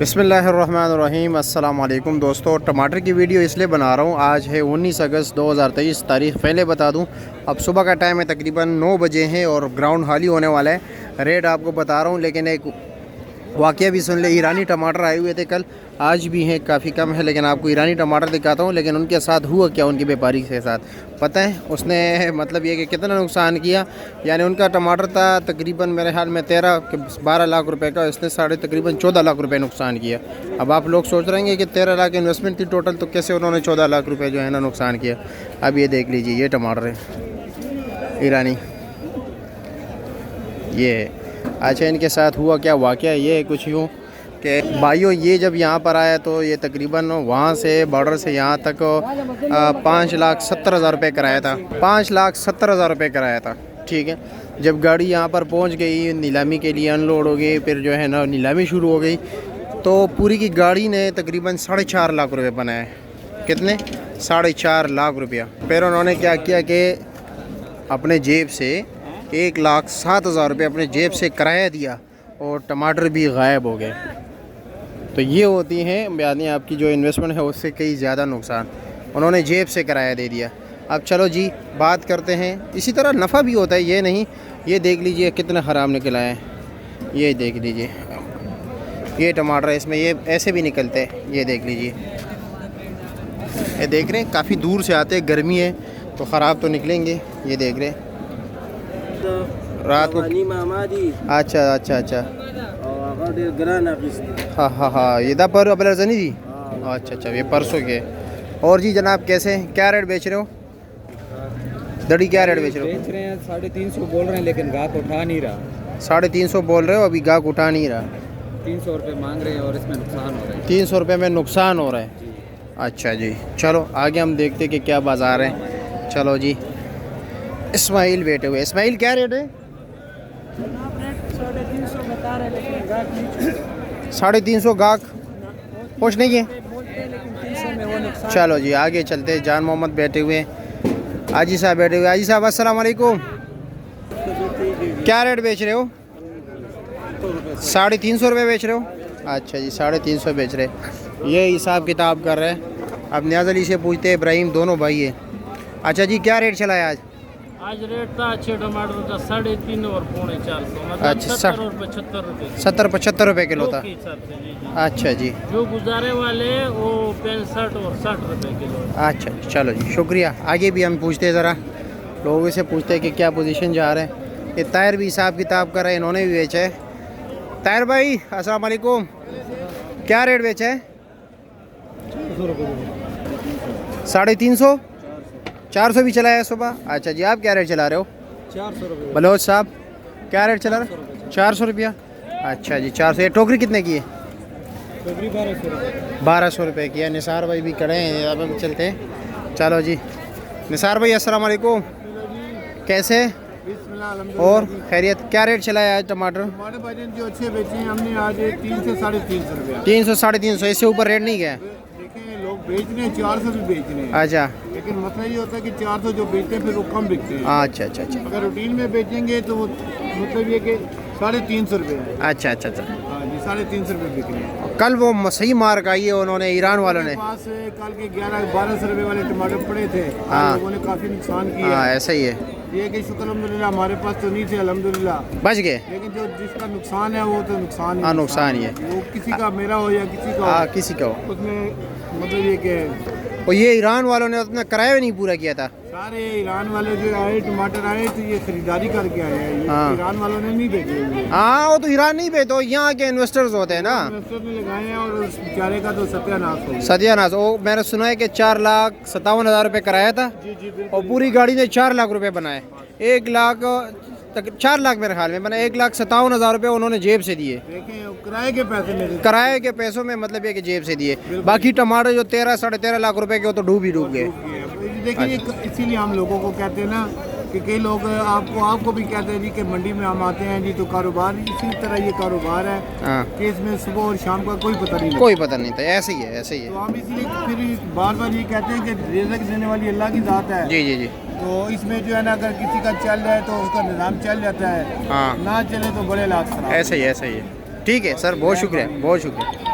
बिस्मिल्लाहिर्रहमानिर्रहीम। अस्सलाम वालेकुम दोस्तों, टमाटर की वीडियो इसलिए बना रहा हूँ। आज है 19 अगस्त 2023 तारीख़ पहले बता दूँ। अब सुबह का टाइम है, तकरीबन 9 बजे हैं और ग्राउंड खाली होने वाला है। रेट आपको बता रहा हूँ, लेकिन एक वाक़या भी सुन ले। ईरानी टमाटर आए हुए थे कल, आज भी हैं, काफ़ी कम है, लेकिन आपको ईरानी टमाटर दिखाता हूँ। लेकिन उनके साथ हुआ क्या, उनके व्यापारी के साथ पता है? उसने मतलब ये कि कितना नुकसान किया। यानी उनका टमाटर था तकरीबन मेरे ख्याल में 13-12 लाख रुपए का, इसने तकरीबन 14 लाख रुपए नुकसान किया। अब आप लोग सोच रहे हैं कि 13 लाख इन्वेस्टमेंट थी टोटल, तो कैसे उन्होंने 14 लाख रुपए जो है ना नुकसान किया। अब ये देख लीजिए, ये टमाटर है ईरानी, ये है। अच्छा, इनके साथ हुआ क्या वाक़या, ये कुछ यूँ कि भाइयों, ये जब यहाँ पर आया तो ये तकरीबन वहाँ से बॉर्डर से यहाँ तक 5,70,000 रुपये कराया था। 5,70,000 रुपये कराया था, ठीक है। जब गाड़ी यहाँ पर पहुँच गई, नीलामी के लिए अनलोड हो गई, फिर जो है ना नीलामी शुरू हो गई, तो पूरी की गाड़ी ने तकरीबन 4.5 लाख रुपये बनाए। कितने? 4.5 लाख रुपया। फिर उन्होंने क्या किया कि अपने जेब से 1,07,000 रुपये अपने जेब से किराया दिया और टमाटर भी गायब हो गए। तो ये होती हैं यानी आपकी जो इन्वेस्टमेंट है उससे कई ज़्यादा नुकसान, उन्होंने जेब से किराया दे दिया। अब चलो जी, बात करते हैं। इसी तरह नफ़ा भी होता है, ये नहीं। ये देख लीजिए कितना ख़राब निकला है, ये देख लीजिए, ये टमाटर है, इसमें ये ऐसे भी निकलते हैं। ये देख लीजिए, ये देख रहे हैं, काफ़ी दूर से आते हैं, गर्मी है तो ख़राब तो निकलेंगे। ये देख रहे हैं रात को। अच्छा अच्छा अच्छा, हाँ हाँ हाँ, ये था पर अपनी जी। अच्छा अच्छा, ये परसों के। और जी जनाब, कैसे क्या रेट बेच रहे हो? दड़ी क्या रेट बेच रहे हो? बेच रहे हैं 350 बोल रहे हैं, लेकिन गाहक उठा नहीं रहा। 350 बोल रहे हो, अभी गाहक उठा नहीं रहा। 300 रुपये मांग रहे हैं और इसमें नुकसान हो रहा है। 300 रुपये में नुकसान हो रहा है। अच्छा जी, चलो आगे हम देखते कि क्या बाज़ार है। चलो जी, इस्माइल बैठे हुए। इस्माइल क्या रेट है? 350 गाहक खुश नहीं है। चलो जी आगे चलते हैं। जान मोहम्मद बैठे हुए हैं, आजी साहब बैठे हुए। आजी साहब अस्सलाम वालेकुम, क्या रेट बेच रहे हो? 350 रुपये बेच रहे हो? अच्छा जी, 350 बेच रहे। ये हिसाब किताब कर रहे हैं। अब न्याज अली से पूछते हैं, इब्राहिम, दोनों भाई है। अच्छा जी, क्या रेट चला है आज? आज रेट था अच्छे टमाटर का 350 और 450। अच्छा, 70 और 75 रुपये। 70-75 रुपये किलो था। जी। अच्छा जी, जो गुजारे वाले वो 65 और 60 रुपये किलो। अच्छा जी, चलो जी शुक्रिया। आगे भी हम पूछते हैं, ज़रा लोगों से पूछते हैं कि क्या पोजीशन जा रहे हैं। ये तायर भी हिसाब किताब कर रहे हैं, इन्होंने भी बेचा है। तायर भाई अस्सलाम वालेकुम, क्या रेट बेचा है? 350, 400 भी चला है सुबह। अच्छा जी, आप क्या रेट चला रहे हो? 400 रुपये। बलोच साहब क्या रेट चला रहे हो? 400 रुपया। अच्छा जी, 400। ये टोकरी कितने की है? 1200 रुपये की है। निसार भाई भी खड़े हैं, अब हम चलते हैं। चलो जी, निसार भाई अस्सलाम वालेकुम, कैसे और खैरियत? क्या रेट चला है आज टमाटर? हमारे भाई जो अच्छे बेचे हैं हमने आज 300 से 350 रुपया। 300-350, इससे ऊपर रेट नहीं गया? देखें, लोग बेच रहे हैं 400 भी बेच रहे हैं। अच्छा, लेकिन मसला ये होता है कि 400 जो बेचते हैं फिर वो कम बिकते हैं। अच्छा अच्छा अच्छा अगर रूटीन में बेचेंगे तो वो मतलब ये कि 350 रुपये है। अच्छा अच्छा अच्छा। हाँ जी, 350 रुपये बिक रहे हैं। कल वो सही मार्क आई है उन्होंने, ईरान वालों ने। पास कल के 1100-1200 रुपये वाले टमाटर पड़े थे। हाँ। लोगों ने काफ़ी नुकसान किया। हाँ ऐसा ही है, ये कि शुक्र अल्हम्दुलिल्लाह हमारे पास तो नहीं थे, अल्हम्दुलिल्लाह बच गए। लेकिन जो जिसका नुकसान है वो तो नुकसान ही हाँ, नुकसान ही है। वो किसी का, मेरा हो या किसी का हाँ हो, किसी का हो। उसमें मतलब ये कि और ये ईरान वालों ने अपना किराया भी नहीं पूरा किया था। सारे ईरान वाले जो आए टमाटर आए तो ये खरीदारी करके आए हैं। ये हाँ। ईरान वालों ने नहीं भेजे हुए, हाँ वो तो ईरान नहीं भेजते, यहाँ के इन्वेस्टर्स होते हैं ना। इन्वेस्टर ने लगाए हैं और उस बेचारे का तो सत्यानाश हो गया। सत्यानाश। वो मैंने सुना है कि 4,57,000 रुपये कराया था जी जी बिल्कुल। और पूरी गाड़ी ने 4 लाख रुपए बनाए। 1 लाख तक 4 लाख मेरे ख्याल में मैंने 1,57,000 रुपये उन्होंने जेब से दिए। देखें किराए के पैसे मेरे किराए के पैसों में मतलब ये कि जेब से दिए। बाकी टमाटर जो 13-13.5 लाख रुपए के वो तो डूब गए। देखिए ये इसीलिए हम लोगों को कहते हैं ना कि कई लोग आपको भी कहते हैं जी कि मंडी में हम आते हैं जी तो कारोबार इसी तरह ये कारोबार है हाँ, कि इसमें सुबह और शाम का कोई पता नहीं लगता। कोई पता नहीं था। ऐसे ही है, ऐसे ही तो है। हम इसलिए फिर बार बार ये कहते हैं कि रिज़्क़ देने वाली अल्लाह की ज़ात है। जी जी जी, तो इसमें जो है ना अगर किसी का चल जाए तो उसका निज़ाम चल जाता है, हाँ ना चले तो बड़े लाख खराब। ऐसे ही है। ठीक है सर, बहुत शुक्रिया, बहुत शुक्रिया।